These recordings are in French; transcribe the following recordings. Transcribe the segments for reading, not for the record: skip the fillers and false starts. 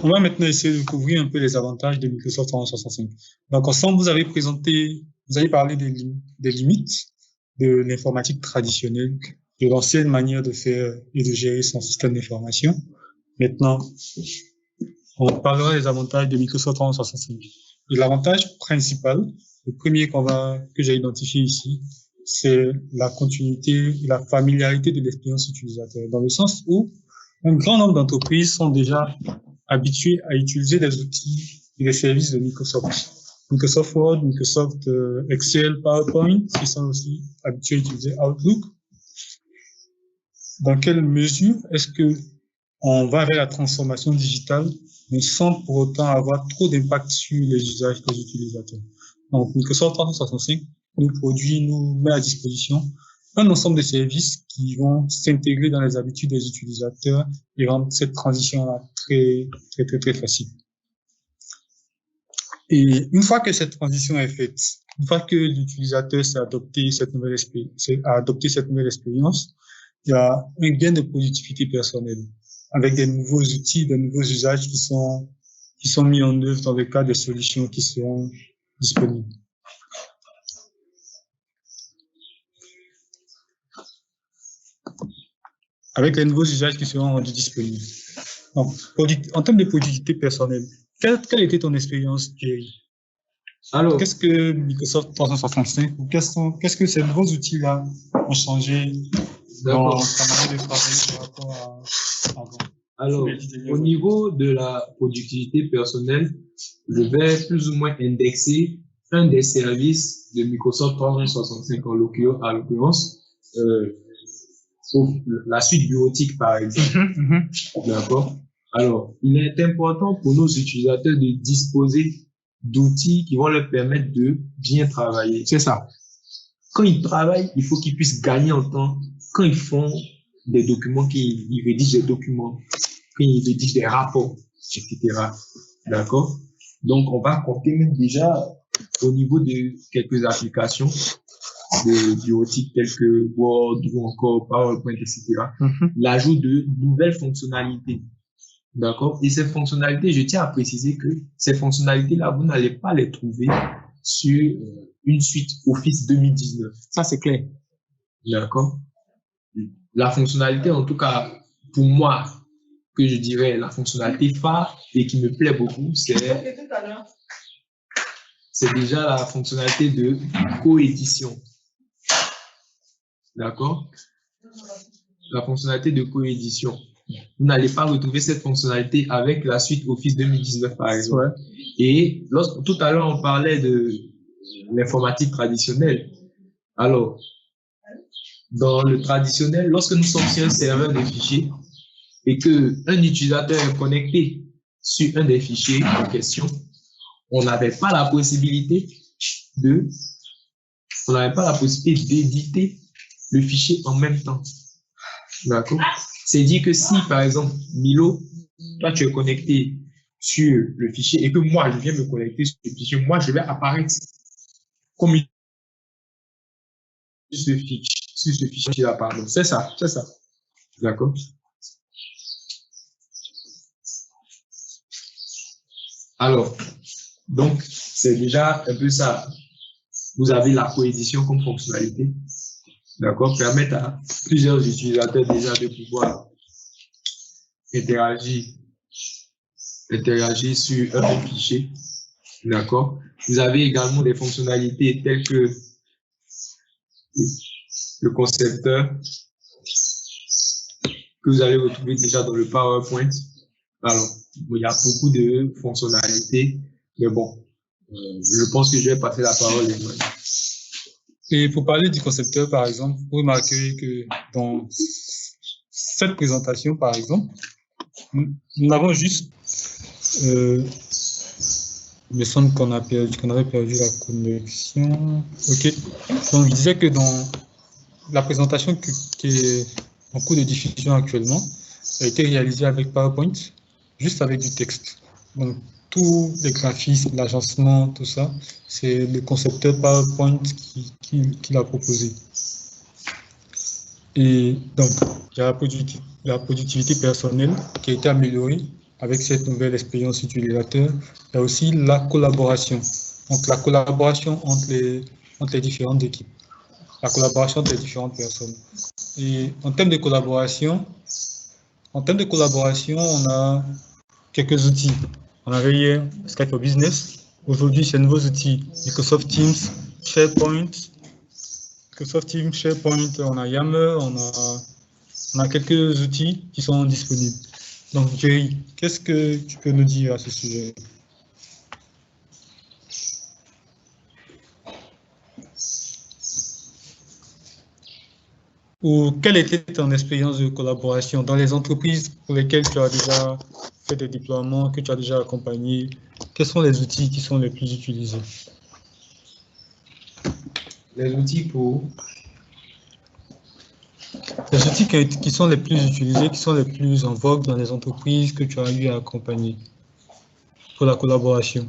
on va maintenant essayer de couvrir un peu les avantages de Microsoft 365. Donc, ensemble, vous avez parlé des limites de l'informatique traditionnelle, de l'ancienne manière de faire et de gérer son système d'information. Maintenant, on parlera des avantages de Microsoft 365. Et l'avantage principal, le premier que j'ai identifié ici, c'est la continuité et la familiarité de l'expérience utilisateur, dans le sens où un grand nombre d'entreprises sont déjà habituées à utiliser des outils et des services de Microsoft. Microsoft Word, Microsoft Excel, PowerPoint, qui sont aussi habitués à utiliser Outlook. Dans quelle mesure est-ce que on va vers la transformation digitale, mais sans pour autant avoir trop d'impact sur les usages des utilisateurs? Donc, Microsoft 365 nous met à disposition un ensemble de services qui vont s'intégrer dans les habitudes des utilisateurs et rendre cette transition-là très facile. Et une fois que cette transition est faite, une fois que l'utilisateur a adopté cette nouvelle expérience, il y a un gain de productivité personnelle avec des nouveaux outils, des nouveaux usages qui sont mis en œuvre dans le cadre des solutions qui seront disponibles. Avec les nouveaux usages qui seront rendus disponibles. Donc, en termes de productivité personnelle, quelle était ton expérience, Thierry? Alors, qu'est-ce que Microsoft 365 ou qu'est-ce que ces nouveaux outils-là ont changé dans ta manière de travailler par rapport à avant? Alors, au niveau de la productivité personnelle, je vais plus ou moins indexer un des services de Microsoft 365 à l'occurrence, la suite bureautique par exemple. D'accord. Alors, il est important pour nos utilisateurs de disposer d'outils qui vont leur permettre de bien travailler. C'est ça. Quand ils travaillent, il faut qu'ils puissent gagner en temps. Quand ils font des documents, qu'ils rédigent des documents, quand ils rédigent des rapports, etc. D'accord? Donc, on va compter même déjà au niveau de quelques applications de bureautique telles que Word ou encore PowerPoint, etc. L'ajout de nouvelles fonctionnalités. D'accord? Et ces fonctionnalités, je tiens à préciser que ces fonctionnalités-là, vous n'allez pas les trouver sur une suite Office 2019. Ça, c'est clair. D'accord? La fonctionnalité, en tout cas, pour moi, que je dirais la fonctionnalité phare et qui me plaît beaucoup, c'est déjà la fonctionnalité de coédition. D'accord? La fonctionnalité de coédition. Vous n'allez pas retrouver cette fonctionnalité avec la suite Office 2019, par exemple. Ouais. Et tout à l'heure, on parlait de l'informatique traditionnelle. Alors, dans le traditionnel, lorsque nous sommes sur un serveur de fichiers et qu'un utilisateur est connecté sur un des fichiers en question, on n'avait pas la possibilité d'éditer le fichier en même temps. D'accord? C'est dit que si, par exemple, Milo, toi, tu es connecté sur le fichier et que moi, je viens me connecter sur le fichier, moi, je vais apparaître comme sur ce fichier-là, pardon. C'est ça. D'accord? Alors, donc, c'est déjà un peu ça. Vous avez la coédition comme fonctionnalité. D'accord? Permettre à plusieurs utilisateurs déjà de pouvoir interagir sur un même fichier. D'accord? Vous avez également des fonctionnalités telles que le concepteur que vous allez retrouver déjà dans le PowerPoint. Alors, il y a beaucoup de fonctionnalités, mais bon, je pense que je vais passer la parole. Et pour parler du concepteur, par exemple, vous remarquerez que dans cette présentation, par exemple, nous avons juste, il me semble qu'on avait perdu la connexion. Ok. Donc, je disais que dans la présentation qui est en cours de diffusion actuellement a été réalisée avec PowerPoint, juste avec du texte. Donc, tous les graphismes, l'agencement, tout ça, c'est le concepteur PowerPoint qui l'a proposé. Et donc, il y a la productivité personnelle qui a été améliorée avec cette nouvelle expérience utilisateur, il y a aussi la collaboration. Donc, la collaboration entre les différentes équipes, la collaboration entre les différentes personnes. Et en termes de collaboration, on a quelques outils. On avait hier Skype for Business. Aujourd'hui, c'est nouveaux outils. Microsoft Teams, SharePoint. Microsoft Teams, SharePoint, on a Yammer, on a quelques outils qui sont disponibles. Donc, Jerry, qu'est-ce que tu peux nous dire à ce sujet? Ou quelle était ton expérience de collaboration dans les entreprises pour lesquelles tu as déjà fait des déploiements, que tu as déjà accompagné? Quels sont les outils qui sont les plus utilisés? Les outils pour... Les outils qui sont les plus utilisés, qui sont les plus en vogue dans les entreprises que tu as eu à accompagner pour la collaboration.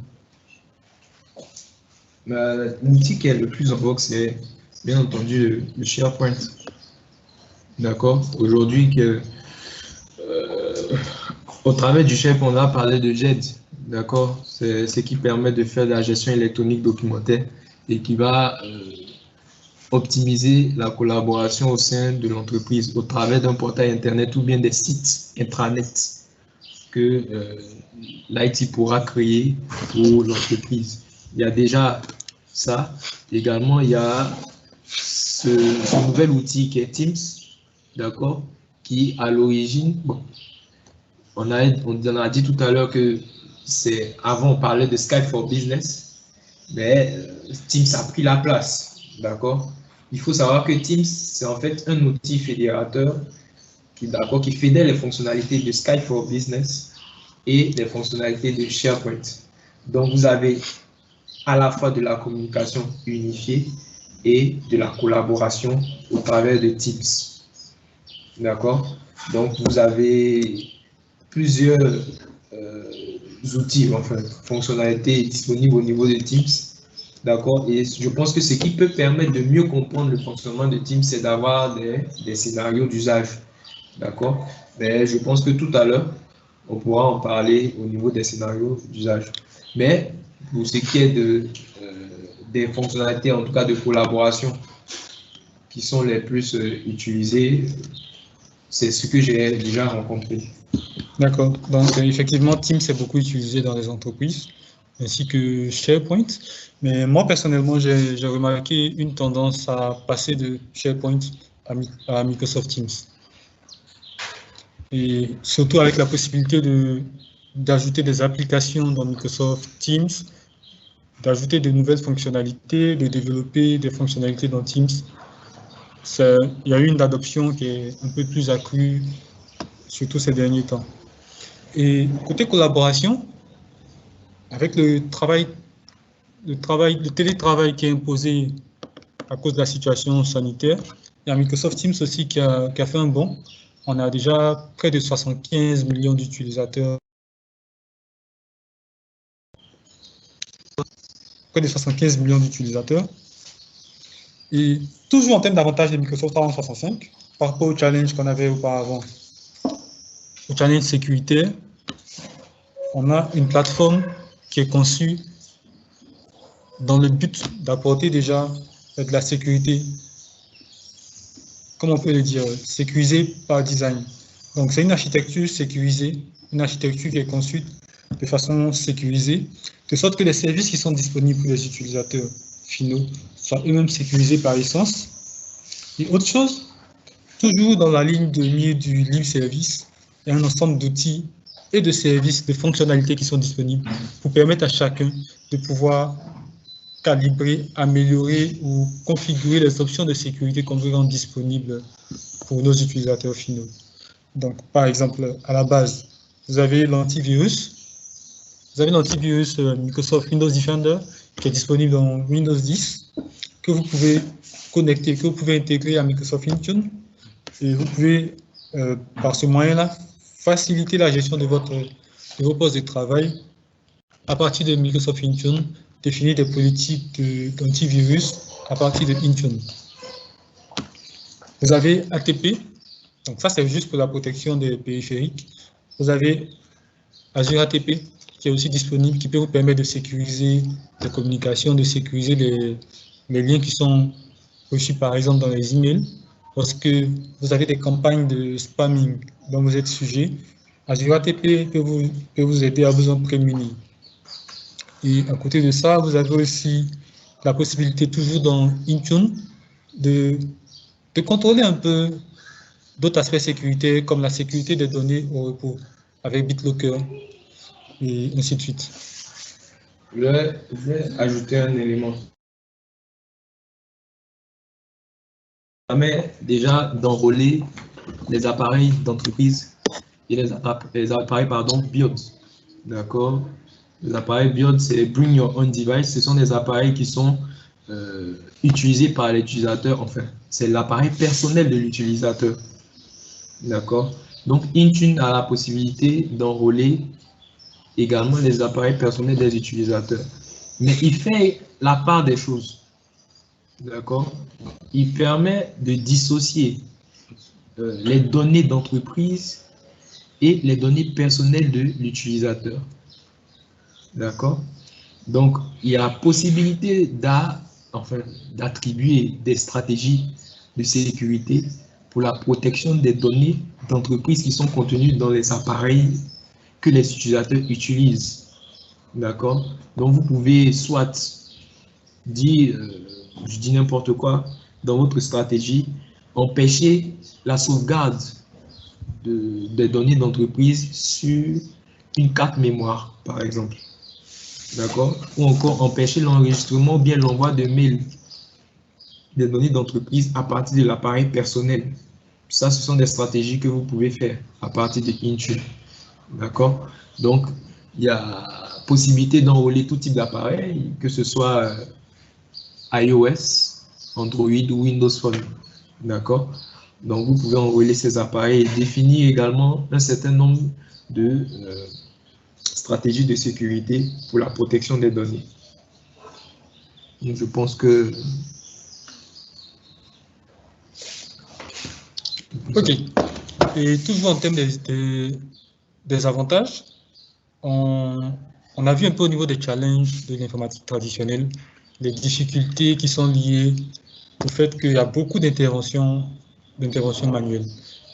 L'outil qui est le plus en vogue, c'est bien entendu le SharePoint. D'accord? Aujourd'hui, au travers du SharePoint, on a parlé de GED. D'accord? C'est ce qui permet de faire de la gestion électronique documentaire et qui va optimiser la collaboration au sein de l'entreprise au travers d'un portail Internet ou bien des sites intranet que l'IT pourra créer pour l'entreprise. Il y a déjà ça. Également, il y a ce nouvel outil qui est Teams, d'accord, qui à l'origine, bon, on en a dit tout à l'heure que c'est avant on parlait de Skype for Business, mais Teams a pris la place, d'accord. Il faut savoir que Teams, c'est en fait un outil fédérateur qui fédère les fonctionnalités de Skype for Business et les fonctionnalités de SharePoint. Donc, vous avez à la fois de la communication unifiée et de la collaboration au travers de Teams. D'accord? Donc, vous avez plusieurs outils, enfin, fonctionnalités disponibles au niveau de Teams. D'accord? Et je pense que ce qui peut permettre de mieux comprendre le fonctionnement de Teams, c'est d'avoir des scénarios d'usage. D'accord? Mais je pense que tout à l'heure, on pourra en parler au niveau des scénarios d'usage. Mais pour ce qui est des fonctionnalités, en tout cas de collaboration, qui sont les plus utilisées, c'est ce que j'ai déjà rencontré. D'accord. Donc, effectivement, Teams est beaucoup utilisé dans les entreprises, ainsi que SharePoint. Mais moi, personnellement, j'ai remarqué une tendance à passer de SharePoint à Microsoft Teams. Et surtout avec la possibilité d'ajouter des applications dans Microsoft Teams, d'ajouter de nouvelles fonctionnalités, de développer des fonctionnalités dans Teams. Il y a eu une adoption qui est un peu plus accrue, surtout ces derniers temps. Et côté collaboration, avec le télétravail qui est imposé à cause de la situation sanitaire, il y a Microsoft Teams aussi qui a fait un bond. On a déjà près de 75 millions d'utilisateurs. Près de 75 millions d'utilisateurs. Et toujours en termes d'avantages de Microsoft 365, par rapport au challenge qu'on avait auparavant, au challenge sécuritaire, on a une plateforme qui est conçue dans le but d'apporter déjà de la sécurité, comment on peut le dire, sécurisée par design. Donc c'est une architecture sécurisée, une architecture qui est conçue de façon sécurisée, de sorte que les services qui sont disponibles pour les utilisateurs finaux soient eux-mêmes sécurisés par essence. Et autre chose, toujours dans la ligne de mire du libre service, il y a un ensemble d'outils et de services, de fonctionnalités qui sont disponibles pour permettre à chacun de pouvoir calibrer, améliorer ou configurer les options de sécurité qu'on veut rendre disponibles pour nos utilisateurs finaux. Donc, par exemple, à la base, vous avez l'antivirus. Vous avez l'antivirus Microsoft Windows Defender qui est disponible dans Windows 10, que vous pouvez connecter, que vous pouvez intégrer à Microsoft Intune. Et vous pouvez, par ce moyen-là, faciliter la gestion de vos postes de travail à partir de Microsoft Intune, définir des politiques d'antivirus à partir de Intune. Vous avez ATP, donc ça c'est juste pour la protection des périphériques. Vous avez Azure ATP, qui est aussi disponible, qui peut vous permettre de sécuriser les communications, de sécuriser les liens qui sont reçus, par exemple, dans les emails. Lorsque vous avez des campagnes de spamming dont vous êtes sujet, Azure ATP peut vous aider à vous en prémunir. Et à côté de ça, vous avez aussi la possibilité, toujours dans Intune, de contrôler un peu d'autres aspects sécurité, comme la sécurité des données au repos, avec BitLocker, et ainsi de suite. Je vais ajouter un élément. Ça permet déjà d'enrôler les appareils d'entreprise et les appareils build. D'accord? Les appareils build, c'est Bring Your Own Device. Ce sont des appareils qui sont utilisés par l'utilisateur. Enfin, c'est l'appareil personnel de l'utilisateur. D'accord? Donc, Intune a la possibilité d'enrôler également les appareils personnels des utilisateurs. Mais il fait la part des choses. D'accord? Il permet de dissocier les données d'entreprise et les données personnelles de l'utilisateur. D'accord? Donc, il y a la possibilité d'attribuer des stratégies de sécurité pour la protection des données d'entreprise qui sont contenues dans les appareils que les utilisateurs utilisent. D'accord? Donc, vous pouvez soit dire, je dis n'importe quoi, dans votre stratégie, empêcher la sauvegarde des données d'entreprise sur une carte mémoire, par exemple. D'accord? Ou encore empêcher l'enregistrement ou bien l'envoi de mails des données d'entreprise à partir de l'appareil personnel. Ça, ce sont des stratégies que vous pouvez faire à partir de Intune. D'accord? Donc, il y a possibilité d'enrôler tout type d'appareil, que ce soit iOS, Android ou Windows Phone. D'accord? Donc, vous pouvez enrôler ces appareils et définir également un certain nombre de stratégies de sécurité pour la protection des données. Donc, je pense que... OK. Et toujours en termes des avantages, on a vu un peu au niveau des challenges de l'informatique traditionnelle, les difficultés qui sont liées au fait qu'il y a beaucoup d'interventions manuelles.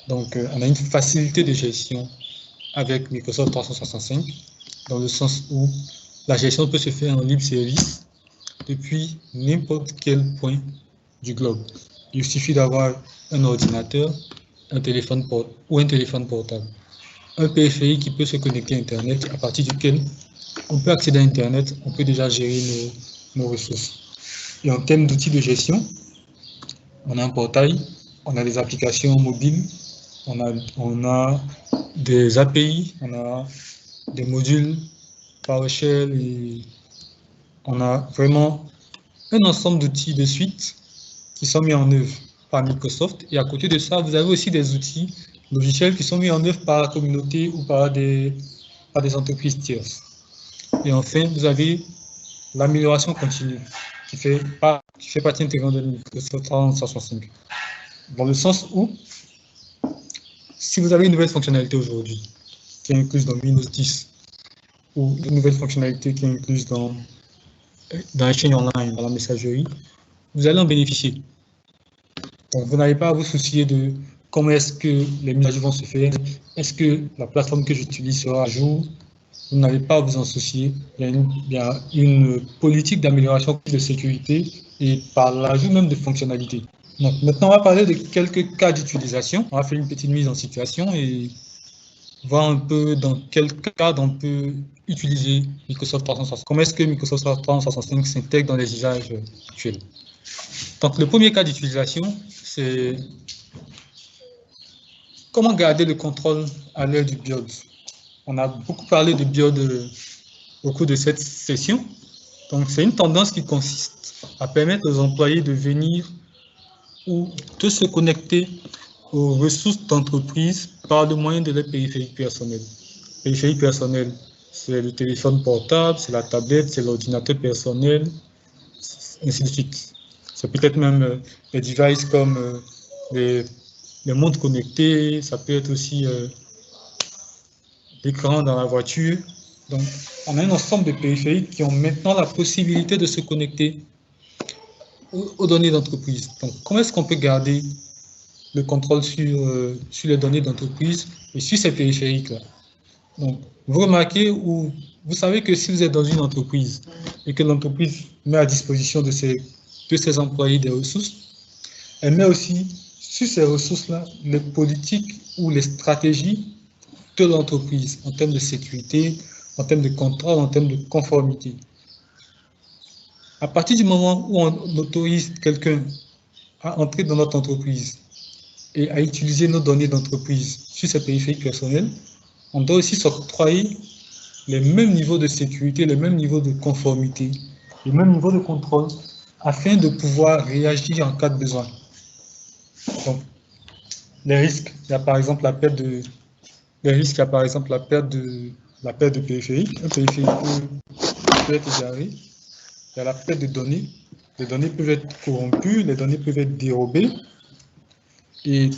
Donc, on a une facilité de gestion avec Microsoft 365, dans le sens où la gestion peut se faire en libre service depuis n'importe quel point du globe. Il suffit d'avoir un ordinateur, un téléphone portable, un périphérique qui peut se connecter à Internet, à partir duquel on peut accéder à Internet, on peut déjà gérer nos ressources. Et en termes d'outils de gestion, on a un portail, on a des applications mobiles, on a des API, on a des modules PowerShell, et on a vraiment un ensemble d'outils de suite qui sont mis en œuvre par Microsoft. Et à côté de ça, vous avez aussi des outils logiciels qui sont mis en œuvre par la communauté ou par des entreprises tierces. Et enfin, vous avez l'amélioration continue qui fait partie intégrante de Microsoft 365. Dans le sens où, si vous avez une nouvelle fonctionnalité aujourd'hui qui est incluse dans Windows 10 ou une nouvelle fonctionnalité qui est incluse dans Exchange Online, dans la messagerie, vous allez en bénéficier. Donc, vous n'avez pas à vous soucier de comment est-ce que les mises à jour vont se faire, est-ce que la plateforme que j'utilise sera à jour. Vous n'avez pas à vous en soucier. Il y a une politique d'amélioration de sécurité et par l'ajout même de fonctionnalités. Donc, maintenant, on va parler de quelques cas d'utilisation. On va faire une petite mise en situation et voir un peu dans quel cadre on peut utiliser Microsoft 365. Comment est-ce que Microsoft 365 s'intègre dans les usages actuels. Donc, le premier cas d'utilisation, c'est comment garder le contrôle à l'heure du build. On a beaucoup parlé de build au cours de cette session. Donc, c'est une tendance qui consiste à permettre aux employés de venir ou de se connecter aux ressources d'entreprise par le moyen de leur périphérique personnel. Périphérique personnel, c'est le téléphone portable, c'est la tablette, c'est l'ordinateur personnel, ainsi de suite. C'est peut-être même des devices comme les montres connectées, ça peut être aussi l'écran dans la voiture. Donc, on a un ensemble de périphériques qui ont maintenant la possibilité de se connecter aux données d'entreprise. Donc, comment est-ce qu'on peut garder le contrôle sur les données d'entreprise et sur ces périphériques-là? Donc, vous remarquez ou vous savez que si vous êtes dans une entreprise et que l'entreprise met à disposition de ses employés des ressources, elle met aussi sur ces ressources-là les politiques ou les stratégies de l'entreprise en termes de sécurité, en termes de contrôle, en termes de conformité. À partir du moment où on autorise quelqu'un à entrer dans notre entreprise et à utiliser nos données d'entreprise sur ses périphériques personnels, on doit aussi s'octroyer les mêmes niveaux de sécurité, les mêmes niveaux de conformité, les mêmes niveaux de contrôle, afin de pouvoir réagir en cas de besoin. Donc, les risques, il y a par exemple la perte de, les risques, il y a par exemple la perte de périphérique. Un périphérique peut être égaré. Il y a la perte de données. Les données peuvent être corrompues, les données peuvent être dérobées. Et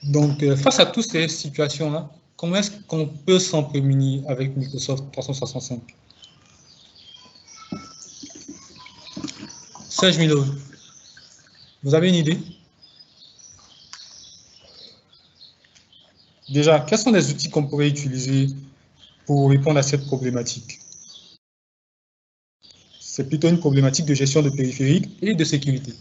donc, face à toutes ces situations-là, comment est-ce qu'on peut s'en prémunir avec Microsoft 365? Serge Milo, vous avez une idée? Déjà, quels sont les outils qu'on pourrait utiliser pour répondre à cette problématique? C'est plutôt une problématique de gestion de périphériques et de sécurité.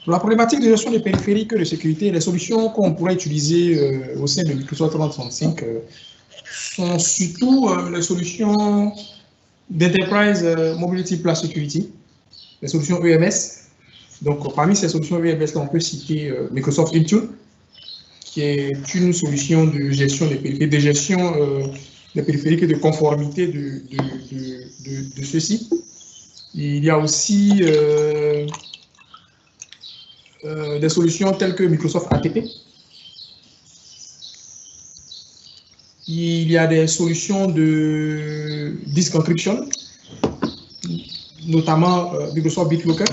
La problématique de gestion des périphériques et de sécurité, les solutions qu'on pourrait utiliser au sein de Microsoft 365 sont surtout les solutions d'Enterprise Mobility Plus Security, les solutions EMS. Donc, parmi ces solutions EMS, on peut citer Microsoft Intune, qui est une solution de gestion des périphériques, de gestion des périphériques et de conformité de ceux-ci. Il y a aussi des solutions telles que Microsoft ATP. Il y a des solutions de disk encryption, notamment Microsoft BitLocker.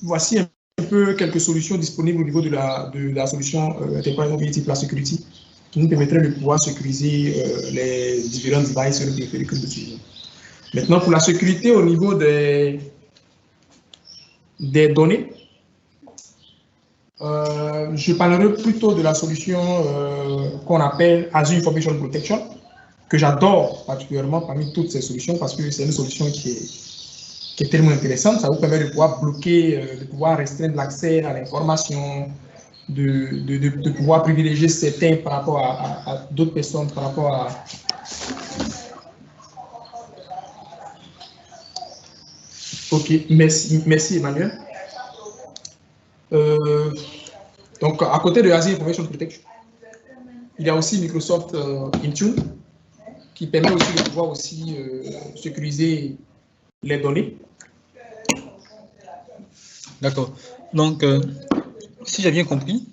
Voici un peu quelques solutions disponibles au niveau de la solution Enterprise Mobility Plus Security qui nous permettrait de pouvoir sécuriser les différents devices sur le périphérique que nous utilisons. Maintenant, pour la sécurité au niveau des données, je parlerai plutôt de la solution qu'on appelle Azure Information Protection, que j'adore particulièrement parmi toutes ces solutions parce que c'est une solution qui est tellement intéressante. Ça vous permet de pouvoir bloquer, de pouvoir restreindre l'accès à l'information, de pouvoir privilégier certains par rapport à d'autres personnes, par rapport à... Ok, merci Emmanuel. Donc, à côté de Azure Information Protection, il y a aussi Microsoft Intune, qui permet aussi de pouvoir aussi sécuriser les données. D'accord. Donc, si j'ai bien compris,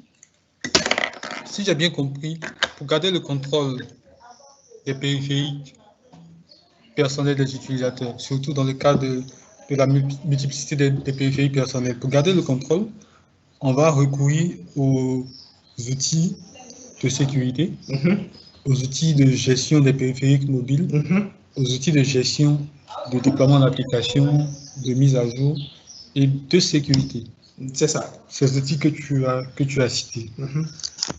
pour garder le contrôle des périphériques personnels des utilisateurs, surtout dans le cas de la multiplicité des périphériques personnels, pour garder le contrôle, on va recourir aux outils de sécurité, aux outils de gestion des périphériques mobiles, aux outils de gestion de déploiement d'applications, de mise à jour et de sécurité. C'est ça. Ces outils que tu as cités.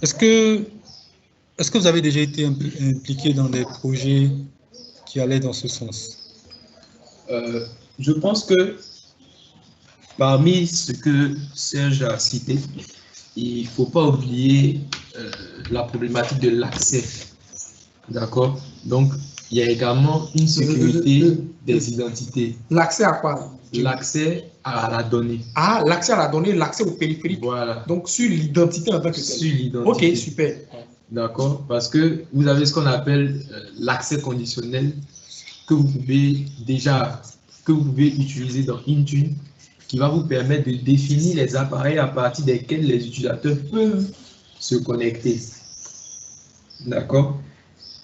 Est-ce que vous avez déjà été impliqué dans des projets qui allaient dans ce sens? Je pense que parmi ce que Serge a cité, il ne faut pas oublier la problématique de l'accès. D'accord? Donc, il y a également une sécurité des identités. L'accès à quoi? L'accès à la donnée. Ah, l'accès à la donnée, l'accès au périphérique. Voilà. Donc, sur l'identité en tant que telle. Sur l'identité. Ok, super. D'accord? Parce que vous avez ce qu'on appelle l'accès conditionnel que vous pouvez utiliser dans Intune, qui va vous permettre de définir les appareils à partir desquels les utilisateurs peuvent se connecter. D'accord?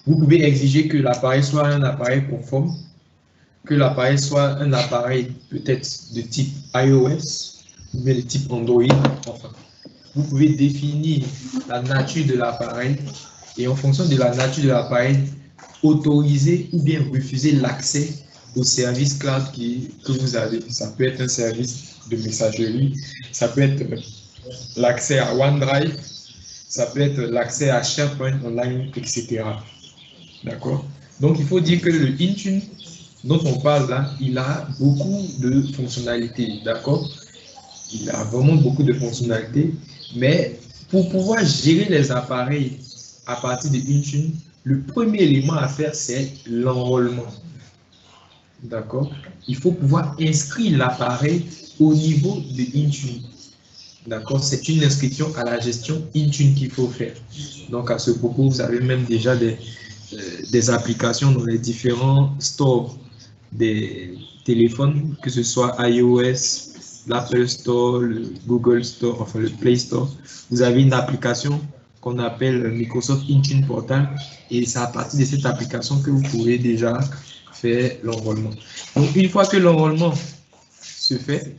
Vous pouvez exiger que l'appareil soit un appareil conforme, que l'appareil soit un appareil peut-être de type iOS ou bien de type Android. Enfin, vous pouvez définir la nature de l'appareil et en fonction de la nature de l'appareil, autoriser ou bien refuser l'accès au service cloud que vous avez. Ça peut être un service de messagerie, ça peut être l'accès à OneDrive, ça peut être l'accès à SharePoint Online, etc. D'accord? Donc, il faut dire que le Intune dont on parle là, il a beaucoup de fonctionnalités, d'accord? Il a vraiment beaucoup de fonctionnalités, mais pour pouvoir gérer les appareils à partir de Intune, le premier élément à faire, c'est l'enrôlement. D'accord? Il faut pouvoir inscrire l'appareil au niveau de Intune. D'accord? C'est une inscription à la gestion Intune qu'il faut faire. Donc, à ce propos, vous avez même déjà des applications dans les différents stores des téléphones, que ce soit iOS, l'Apple Store, le Google Store, enfin le Play Store. Vous avez une application qu'on appelle Microsoft Intune Portal et c'est à partir de cette application que vous pouvez déjà faire l'enrôlement. Donc, une fois que l'enrôlement se fait,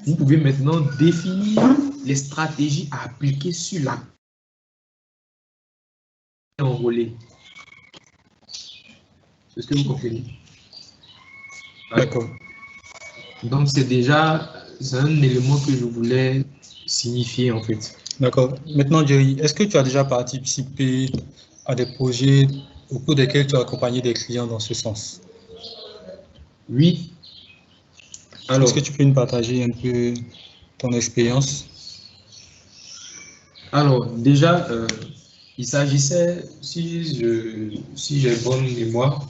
vous pouvez maintenant définir les stratégies à appliquer sur la enrôlée. Est-ce que vous comprenez? D'accord. Donc, c'est un élément que je voulais signifier en fait. D'accord. Maintenant, Jerry, est-ce que tu as déjà participé à des projets au cours desquels tu as accompagné des clients dans ce sens? Oui. Alors, est-ce que tu peux nous partager un peu ton expérience? Alors, déjà, il s'agissait, si j'ai bonne mémoire,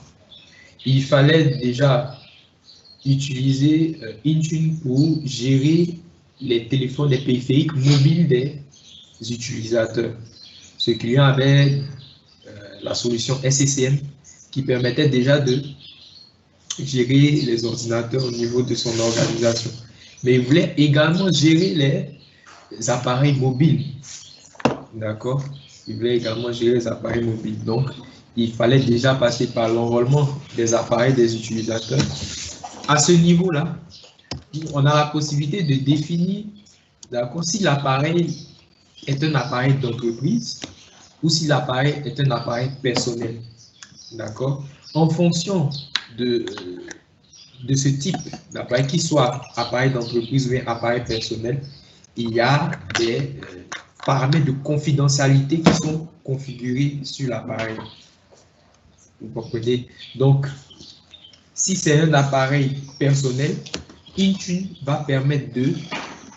il fallait déjà utiliser Intune pour gérer les téléphones, les périphériques mobiles des utilisateurs. Ce client avait la solution SCCM qui permettait déjà de gérer les ordinateurs au niveau de son organisation. Mais il voulait également gérer les appareils mobiles. D'accord? Il voulait également gérer les appareils mobiles. Donc, il fallait déjà passer par l'enrôlement des appareils des utilisateurs. À ce niveau-là, on a la possibilité de définir, d'accord, si l'appareil est un appareil d'entreprise ou si l'appareil est un appareil personnel. D'accord? En fonction de ce type d'appareil, qu'il soit appareil d'entreprise ou appareil personnel, il y a des paramètres de confidentialité qui sont configurés sur l'appareil. Vous comprenez? Donc, si c'est un appareil personnel, Intune va permettre de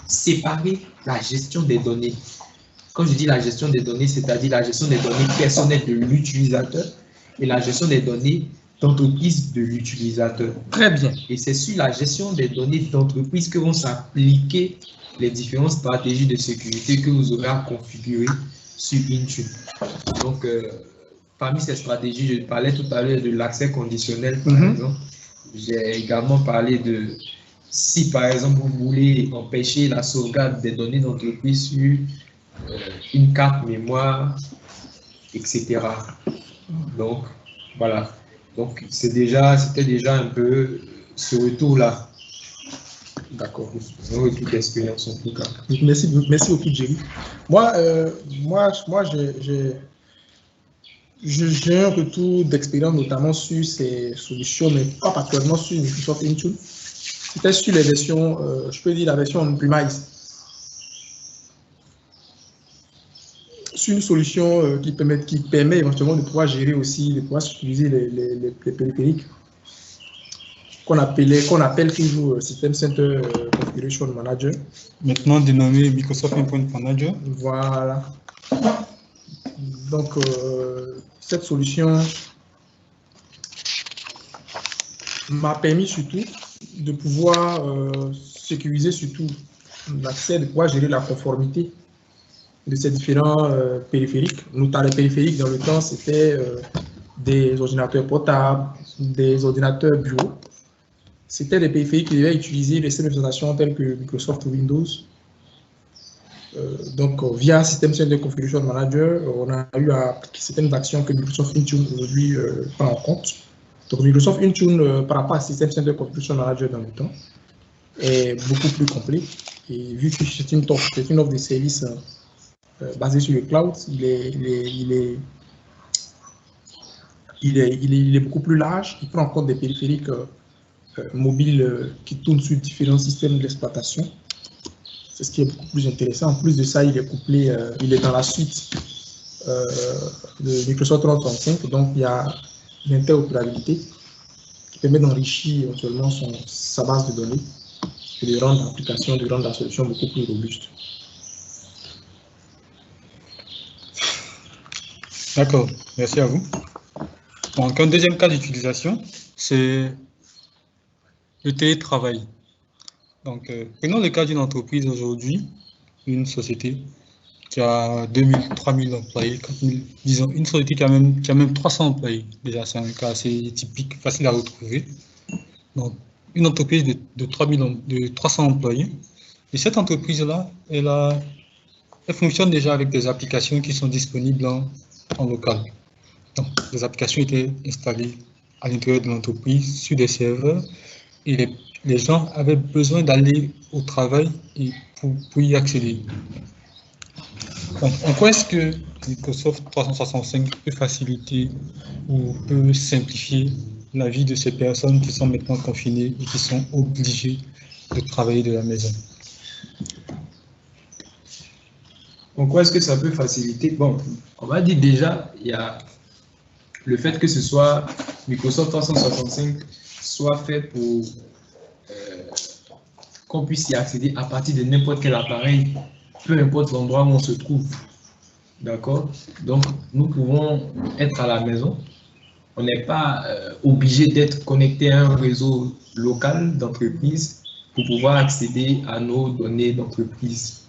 séparer la gestion des données. Quand je dis la gestion des données, c'est-à-dire la gestion des données personnelles de l'utilisateur et la gestion des données d'entreprise de l'utilisateur. Très bien. Et c'est sur la gestion des données d'entreprise que vont s'appliquer les différentes stratégies de sécurité que vous aurez à configurer sur Intune. Donc, parmi ces stratégies, je parlais tout à l'heure de l'accès conditionnel, par exemple. J'ai également parlé de si, par exemple, vous voulez empêcher la sauvegarde des données d'entreprise sur une carte mémoire, etc. Donc, voilà. Donc, c'était déjà un peu ce retour-là. D'accord. Un retour d'expérience en tout cas. Merci beaucoup, Jerry. Moi, j'ai un retour d'expérience notamment sur ces solutions, mais pas particulièrement sur Microsoft Intune. C'était sur les versions, je peux dire la version on-premise. Sur une solution qui permet éventuellement de pouvoir gérer aussi, de pouvoir utiliser les périphériques qu'on appelle toujours System Center Configuration Manager. Maintenant dénommé Microsoft Endpoint Manager. Voilà. Donc, cette solution m'a permis surtout de pouvoir sécuriser surtout l'accès, de pouvoir gérer la conformité de ces différents périphériques. Notamment les périphériques dans le temps, c'était des ordinateurs portables, des ordinateurs bureaux. C'était des périphériques qui devaient utiliser les systèmes d'exploitation tels que Microsoft Windows. Donc, via System Center Configuration Manager, on a eu à appliquer certaines actions que Microsoft Intune aujourd'hui prend en compte. Donc, Microsoft Intune, par rapport à System Center Configuration Manager dans le temps, est beaucoup plus complet. Et vu que c'est une offre de service basée sur le cloud, il est beaucoup plus large. Il prend en compte des périphériques mobiles qui tournent sur différents systèmes d'exploitation. C'est ce qui est beaucoup plus intéressant. En plus de ça, il est couplé, il est dans la suite de Microsoft 365. Donc, il y a l'interopérabilité qui permet d'enrichir éventuellement sa base de données et de rendre l'application, de rendre la solution beaucoup plus robuste. D'accord, merci à vous. Donc, un deuxième cas d'utilisation, c'est le télétravail. Donc, prenons le cas d'une entreprise aujourd'hui, une société qui a 2000, 3000 employés, 4000, disons, une société qui a même 300 employés. Déjà, c'est un cas assez typique, facile à retrouver. Donc, une entreprise de 300 employés. Et cette entreprise-là, elle fonctionne déjà avec des applications qui sont disponibles en local. Donc, les applications étaient installées à l'intérieur de l'entreprise sur des serveurs et les gens avaient besoin d'aller au travail et pour y accéder. Donc, en quoi est-ce que Microsoft 365 peut faciliter ou peut simplifier la vie de ces personnes qui sont maintenant confinées et qui sont obligées de travailler de la maison? En quoi est-ce que ça peut faciliter? Bon, on va dire déjà, il y a le fait que ce soit Microsoft 365 soit fait pour qu'on puisse y accéder à partir de n'importe quel appareil, peu importe l'endroit où on se trouve. D'accord? Donc, nous pouvons être à la maison. On n'est pas obligé d'être connecté à un réseau local d'entreprise pour pouvoir accéder à nos données d'entreprise.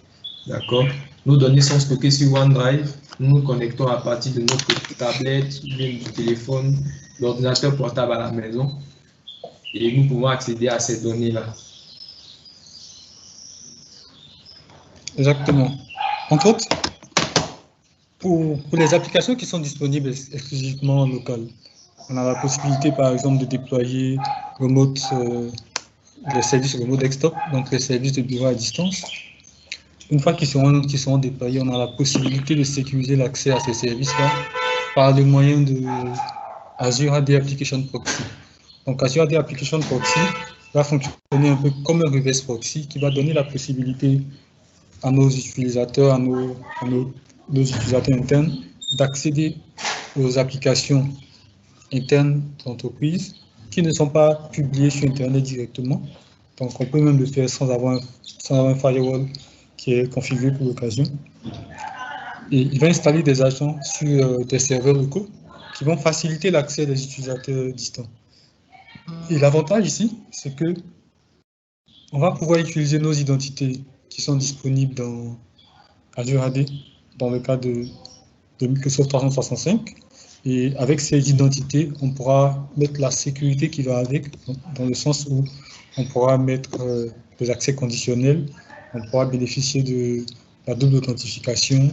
D'accord? Nos données sont stockées sur OneDrive. Nous nous connectons à partir de notre tablette, du téléphone, l'ordinateur portable à la maison. Et nous pouvons accéder à ces données-là. Exactement. Entre autres, pour les applications qui sont disponibles exclusivement en local, on a la possibilité, par exemple, de déployer les services remote desktop, donc les services de bureau à distance. Une fois qu'ils seront déployés, on a la possibilité de sécuriser l'accès à ces services-là par le moyen de Azure AD Application Proxy. Donc, Azure AD Application Proxy va fonctionner un peu comme un reverse proxy qui va donner la possibilité à nos utilisateurs, à nos utilisateurs internes d'accéder aux applications internes d'entreprise qui ne sont pas publiées sur Internet directement. Donc, on peut même le faire sans avoir un firewall qui est configuré pour l'occasion. Et il va installer des agents sur des serveurs locaux qui vont faciliter l'accès des utilisateurs distants. Et l'avantage ici, c'est que on va pouvoir utiliser nos identités qui sont disponibles dans Azure AD, dans le cas de Microsoft 365. Et avec ces identités, on pourra mettre la sécurité qui va avec, dans le sens où on pourra mettre des accès conditionnels, on pourra bénéficier de la double authentification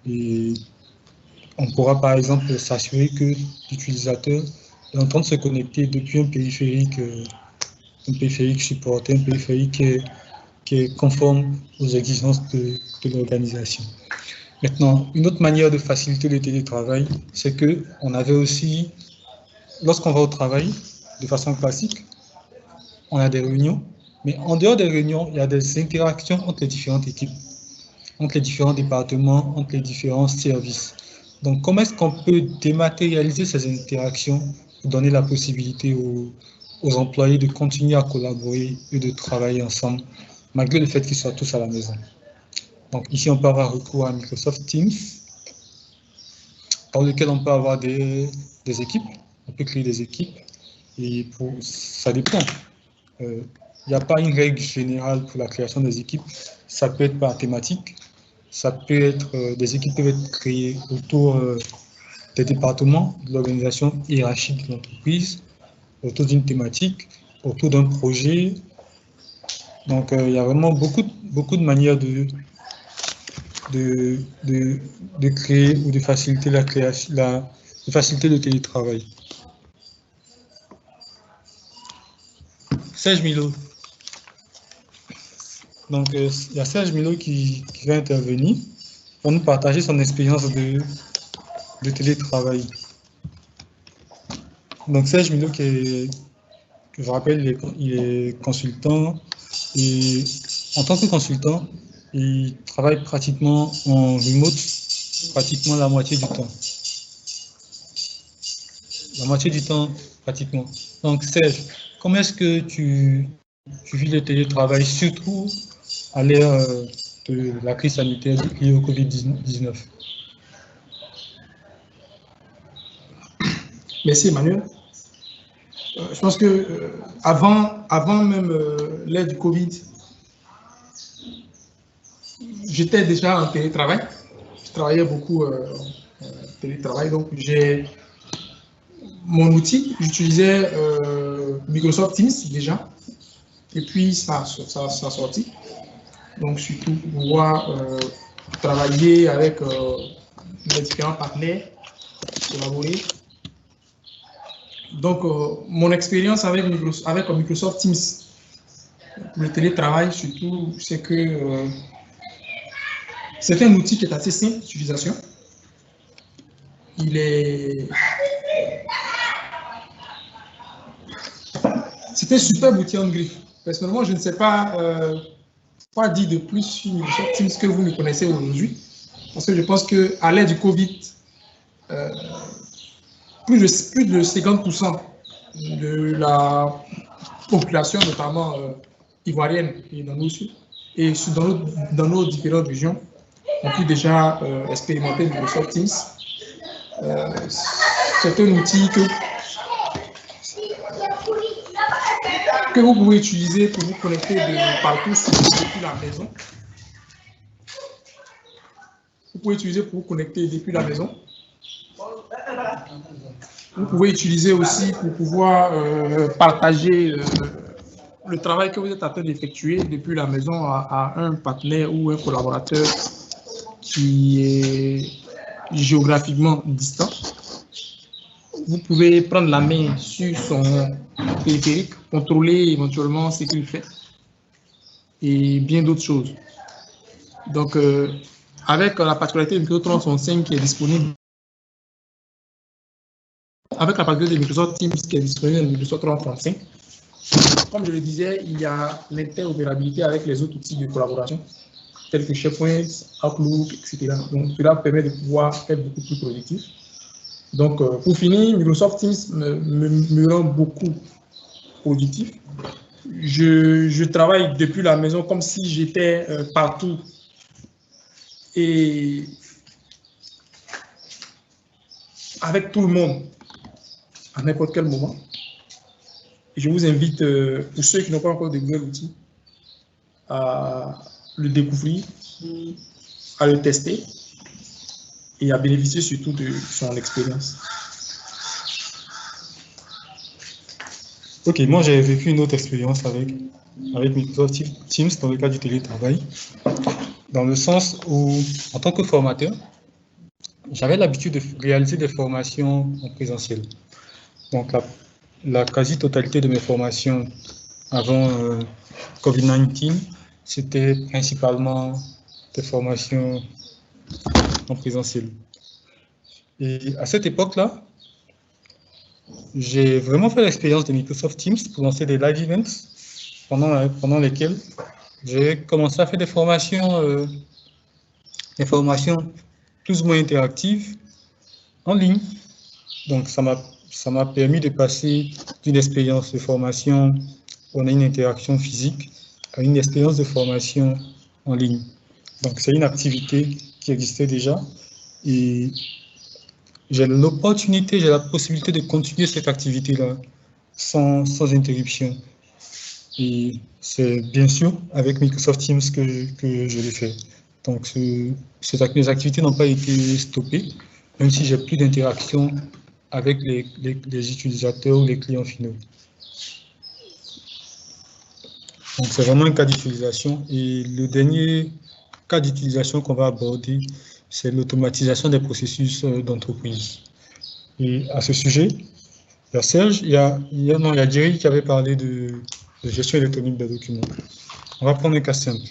et on pourra par exemple s'assurer que l'utilisateur est en train de se connecter depuis un périphérique supporté, un périphérique qui est conforme aux exigences de l'organisation. Maintenant, une autre manière de faciliter le télétravail, c'est qu'on avait aussi, lorsqu'on va au travail, de façon classique, on a des réunions, mais en dehors des réunions, il y a des interactions entre les différentes équipes, entre les différents départements, entre les différents services. Donc, comment est-ce qu'on peut dématérialiser ces interactions pour donner la possibilité aux employés de continuer à collaborer et de travailler ensemble, malgré le fait qu'ils soient tous à la maison? Donc ici, on peut avoir recours à Microsoft Teams, dans lequel on peut avoir des équipes, on peut créer des équipes, et ça dépend. Il n'y a pas une règle générale pour la création des équipes, ça peut être par thématique, ça peut être, des équipes peuvent être créées autour des départements, de l'organisation hiérarchique de l'entreprise, autour d'une thématique, autour d'un projet. Donc il y a vraiment beaucoup de manières de créer ou de faciliter la création, de faciliter le télétravail. Serge Milo. Donc, il y a Serge Milo qui va intervenir pour nous partager son expérience de télétravail. Donc, Serge Milo, que je rappelle, il est consultant et en tant que consultant, il travaille pratiquement en remote, pratiquement la moitié du temps. La moitié du temps, pratiquement. Donc, Serge, comment est-ce que tu vis le télétravail, surtout à l'ère de la crise sanitaire liée au Covid-19? Merci Emmanuel. Je pense que avant même l'ère du Covid, j'étais déjà en télétravail. Je travaillais beaucoup en télétravail, donc j'ai mon outil, j'utilisais Microsoft Teams déjà, et puis ça a sorti. Donc surtout pour pouvoir travailler avec les différents partenaires, collaborer. Donc mon expérience avec Microsoft Teams, le télétravail surtout, c'est que c'est un outil qui est assez simple d'utilisation. C'est un superbe outil en griffe. Personnellement, je ne sais pas quoi dire de plus sur Microsoft Teams que vous me connaissez aujourd'hui. Parce que je pense qu'à l'ère du Covid, plus de 50% de la population, notamment ivoirienne et dans nos différentes régions, ont pu déjà expérimenter Microsoft Teams. C'est un outil que vous pouvez utiliser pour vous connecter de partout depuis la maison. Vous pouvez utiliser pour vous connecter depuis la maison. Vous pouvez utiliser aussi pour pouvoir partager le travail que vous êtes en train d'effectuer depuis la maison à un partenaire ou un collaborateur qui est géographiquement distant. Vous pouvez prendre la main sur son périphérique, contrôler éventuellement ce qu'il fait et bien d'autres choses. Donc, avec la particularité de Microsoft 365 qui est disponible, avec la particularité de Microsoft Teams qui est disponible dans Microsoft 365, comme je le disais, il y a l'interopérabilité avec les autres outils de collaboration, tels que SharePoint, Outlook, etc. Donc, cela permet de pouvoir être beaucoup plus productif. Donc, pour finir, Microsoft Teams me rend beaucoup productif. Je travaille depuis la maison comme si j'étais partout. Et avec tout le monde, à n'importe quel moment. Je vous invite, pour ceux qui n'ont pas encore découvert l'outil, à le découvrir, à le tester et à bénéficier surtout de son expérience. Ok, moi j'ai vécu une autre expérience avec Microsoft Teams dans le cadre du télétravail, dans le sens où, en tant que formateur, j'avais l'habitude de réaliser des formations en présentiel. Donc la quasi-totalité de mes formations avant Covid-19, c'était principalement des formations en présentiel. Et à cette époque-là, j'ai vraiment fait l'expérience de Microsoft Teams pour lancer des live events pendant lesquels j'ai commencé à faire des formations plus ou moins interactives en ligne. Donc ça m'a permis de passer d'une expérience de formation où on a une interaction physique à une expérience de formation en ligne. Donc c'est une activité qui existait déjà et j'ai l'opportunité, j'ai la possibilité de continuer cette activité-là sans interruption. Et c'est bien sûr avec Microsoft Teams que je l'ai fait. Donc mes activités n'ont pas été stoppées, même si j'ai plus d'interaction avec les utilisateurs ou les clients finaux. Donc c'est vraiment un cas d'utilisation. Et le dernier cas d'utilisation qu'on va aborder, c'est l'automatisation des processus d'entreprise. Et à ce sujet, il y a Serge, il y a Jerry qui avait parlé de gestion électronique des documents. On va prendre un cas simple.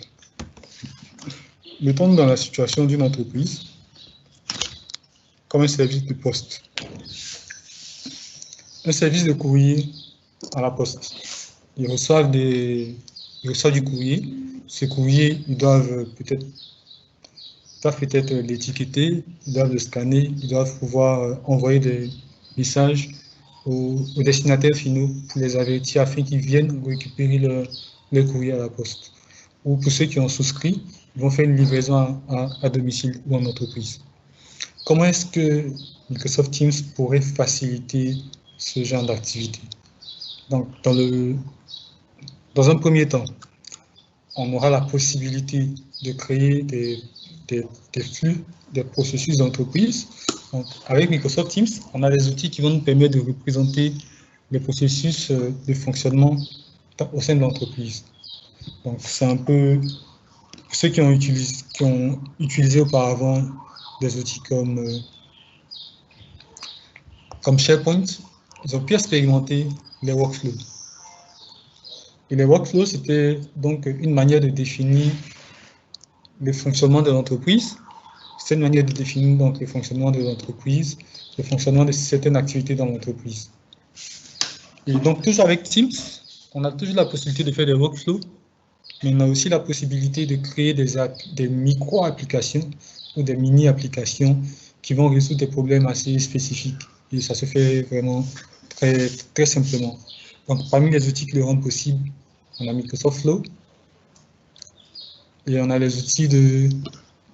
mettons dans la situation d'une entreprise comme un service de poste. Un service de courrier à la poste. Ils reçoivent du courrier. Ce courrier, ils doivent peut-être l'étiqueter, ils doivent le scanner, ils doivent pouvoir envoyer des messages aux destinataires finaux pour les avertir afin qu'ils viennent récupérer leur courrier à la poste. Ou pour ceux qui ont souscrit, ils vont faire une livraison à domicile ou en entreprise. Comment est-ce que Microsoft Teams pourrait faciliter ce genre d'activité? Donc, dans un premier temps, on aura la possibilité de créer des flux, des processus d'entreprise. Donc, avec Microsoft Teams, on a des outils qui vont nous permettre de représenter les processus de fonctionnement au sein de l'entreprise. Donc, c'est un peu ceux qui ont utilisé auparavant des outils comme SharePoint, ils ont pu expérimenter les workflows. Et les workflows, c'était donc une manière de définir le fonctionnement de l'entreprise. C'est une manière de définir donc le fonctionnement de l'entreprise, le fonctionnement de certaines activités dans l'entreprise. Et donc, toujours avec Teams, on a toujours la possibilité de faire des workflows, mais on a aussi la possibilité de créer des micro-applications ou des mini-applications qui vont résoudre des problèmes assez spécifiques. Et ça se fait vraiment très, très simplement. Donc, parmi les outils qui le rendent possible, on a Microsoft Flow et on a les outils de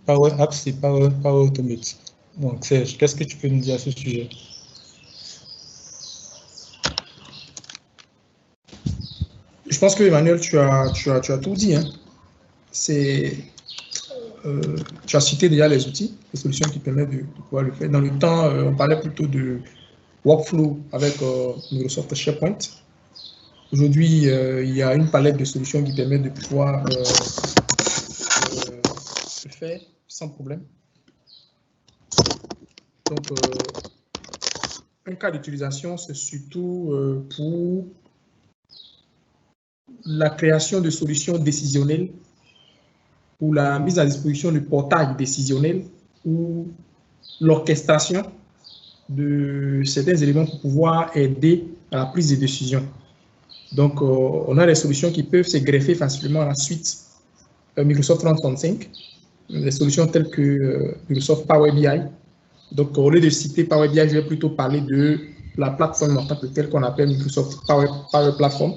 Power Apps et Power Automate. Donc, Serge, qu'est-ce que tu peux nous dire à ce sujet? Je pense que Emmanuel, tu as tout dit. Hein. Tu as cité déjà les outils, les solutions qui permettent de pouvoir le faire. Dans le temps, on parlait plutôt de workflow avec Microsoft SharePoint. Aujourd'hui, il y a une palette de solutions qui permettent de pouvoir le faire sans problème. Donc, un cas d'utilisation, c'est surtout pour la création de solutions décisionnelles ou la mise à disposition du portail décisionnel ou l'orchestration de certains éléments pour pouvoir aider à la prise de décision. Donc, on a des solutions qui peuvent se greffer facilement à la suite Microsoft 365, des solutions telles que Microsoft Power BI. Donc, au lieu de citer Power BI, je vais plutôt parler de la plateforme en tant que telle qu'on appelle Microsoft Power Platform.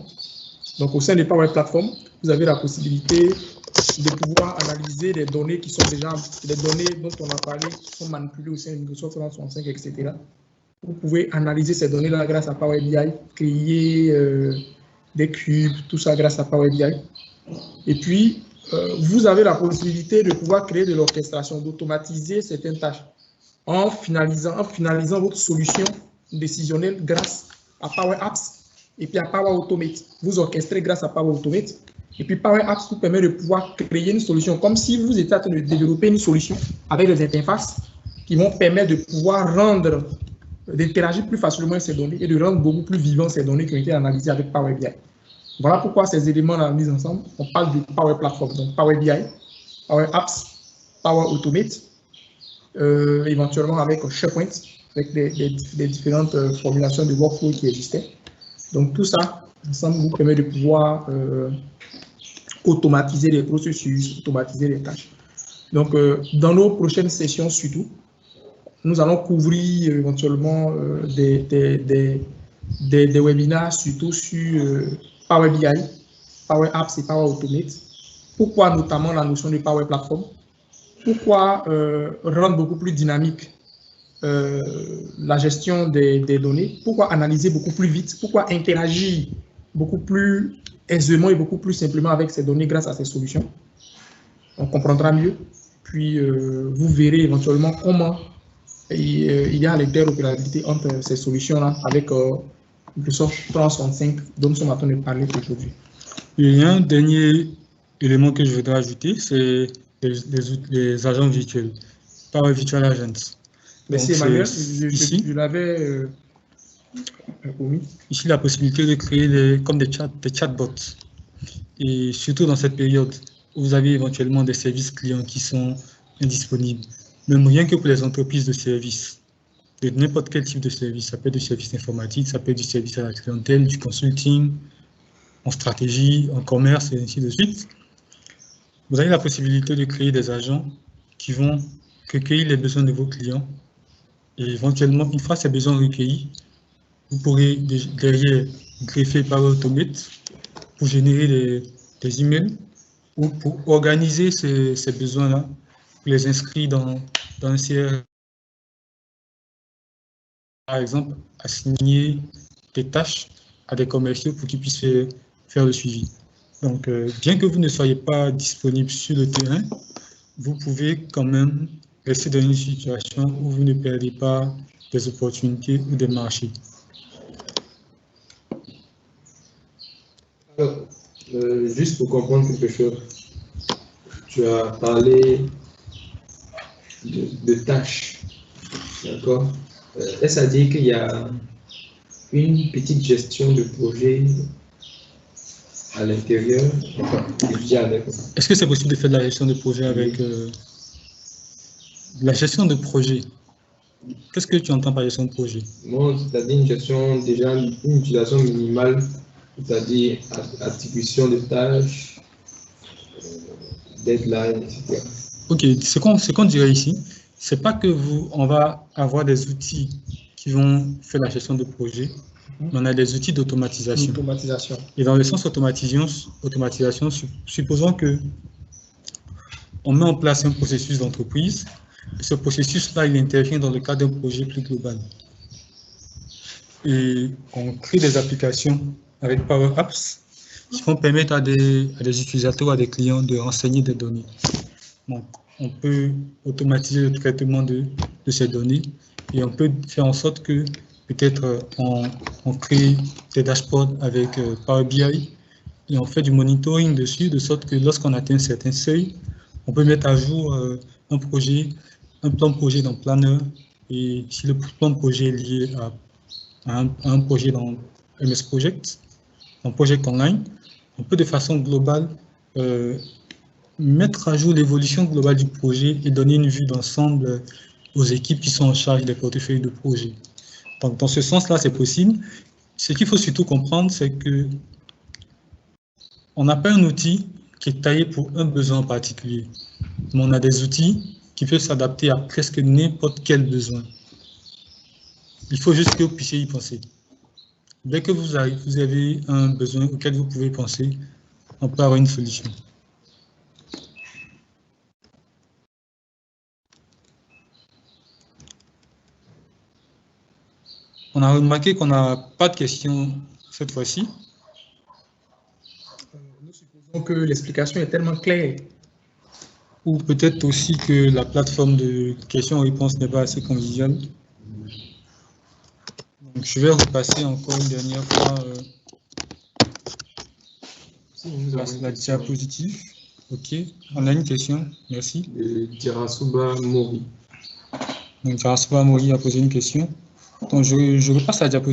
Donc, au sein de Power Platform, vous avez la possibilité de pouvoir analyser des données qui sont déjà, les données dont on a parlé, qui sont manipulées au sein de Microsoft 365, etc. Vous pouvez analyser ces données-là grâce à Power BI, créer des cubes, tout ça grâce à Power BI. Et puis, vous avez la possibilité de pouvoir créer de l'orchestration, d'automatiser certaines tâches en finalisant votre solution décisionnelle grâce à Power Apps et puis à Power Automate. Vous orchestrez grâce à Power Automate. Et puis Power Apps vous permet de pouvoir créer une solution comme si vous étiez en train de développer une solution avec des interfaces qui vont permettre de pouvoir d'interagir plus facilement ces données et de rendre beaucoup plus vivantes ces données qui ont été analysées avec Power BI. Voilà pourquoi ces éléments-là mis ensemble, on parle de Power Platform, donc Power BI, Power Apps, Power Automate, éventuellement avec SharePoint, avec des différentes formulations de workflow qui existaient. Donc tout ça, ensemble, vous permet de pouvoir automatiser les processus, automatiser les tâches. Donc, dans nos prochaines sessions, surtout, nous allons couvrir éventuellement des webinaires, surtout sur Power BI, Power Apps et Power Automate. Pourquoi notamment la notion de Power Platform? Pourquoi rendre beaucoup plus dynamique la gestion des données? Pourquoi analyser beaucoup plus vite? Pourquoi interagir beaucoup plus aisément et beaucoup plus simplement avec ces données grâce à ces solutions? On comprendra mieux. Puis, vous verrez éventuellement comment il y a l'interopérabilité entre ces solutions-là avec Microsoft 365 dont nous sommes en train de parler aujourd'hui. Il y a un dernier élément que je voudrais ajouter, c'est les agents virtuels, Power Virtual Agents. Merci Emmanuel, je l'avais omis. Ici, la possibilité de créer comme des chatbots. Et surtout dans cette période, vous avez éventuellement des services clients qui sont indisponibles. Même rien que pour les entreprises de services, de n'importe quel type de service. Ça peut être du service informatique, ça peut être du service à la clientèle, du consulting, en stratégie, en commerce, et ainsi de suite. Vous avez la possibilité de créer des agents qui vont recueillir les besoins de vos clients. Et éventuellement, une fois ces besoins recueillis, vous pourrez derrière greffer Power Automate pour générer des emails ou pour organiser ces besoins-là, pour les inscrire dans un CRM. Par exemple, assigner des tâches à des commerciaux pour qu'ils puissent faire le suivi. Donc, bien que vous ne soyez pas disponible sur le terrain, vous pouvez quand même rester dans une situation où vous ne perdez pas des opportunités ou des marchés. Alors, juste pour comprendre quelque chose, tu as parlé de tâches, d'accord? Est-ce à dire qu'il y a une petite gestion de projet à l'intérieur? Est-ce que c'est possible de faire de la gestion de projet avec la gestion de projet? Qu'est-ce que tu entends par gestion de projet? Moi, c'est-à-dire une gestion, déjà une utilisation minimale, c'est-à-dire attribution de tâches, deadline, etc. Ok, ce qu'on dirait ici, c'est pas que on va avoir des outils qui vont faire la gestion de projet, mais on a des outils d'automatisation. Et dans le sens automatisation, supposons que on met en place un processus d'entreprise, et ce processus-là, il intervient dans le cadre d'un projet plus global. Et on crée des applications avec Power Apps qui vont permettre à des utilisateurs, à des clients de renseigner des données. Donc, on peut automatiser le traitement de ces données et on peut faire en sorte que peut-être on crée des dashboards avec Power BI et on fait du monitoring dessus, de sorte que lorsqu'on atteint certains seuils, on peut mettre à jour un plan de projet dans Planner, et si le plan de projet est lié à un projet dans MS Project, dans Project Online, on peut de façon globale mettre à jour l'évolution globale du projet et donner une vue d'ensemble aux équipes qui sont en charge des portefeuilles de projet. Donc, dans ce sens-là, c'est possible. Ce qu'il faut surtout comprendre, c'est que on n'a pas un outil qui est taillé pour un besoin en particulier, mais on a des outils qui peuvent s'adapter à presque n'importe quel besoin. Il faut juste que vous puissiez y penser. Dès que vous avez un besoin auquel vous pouvez penser, on peut avoir une solution. On a remarqué qu'on n'a pas de questions cette fois-ci. Nous supposons que l'explication est tellement claire. Ou peut-être aussi que la plateforme de questions-réponses n'est pas assez conviviale. Donc, je vais repasser encore une dernière fois la diapositive. Ok, on a une question, merci. Jarasuba Mori. Donc, Jarasuba Mori a posé une question. Donc, je repasse la diapositive.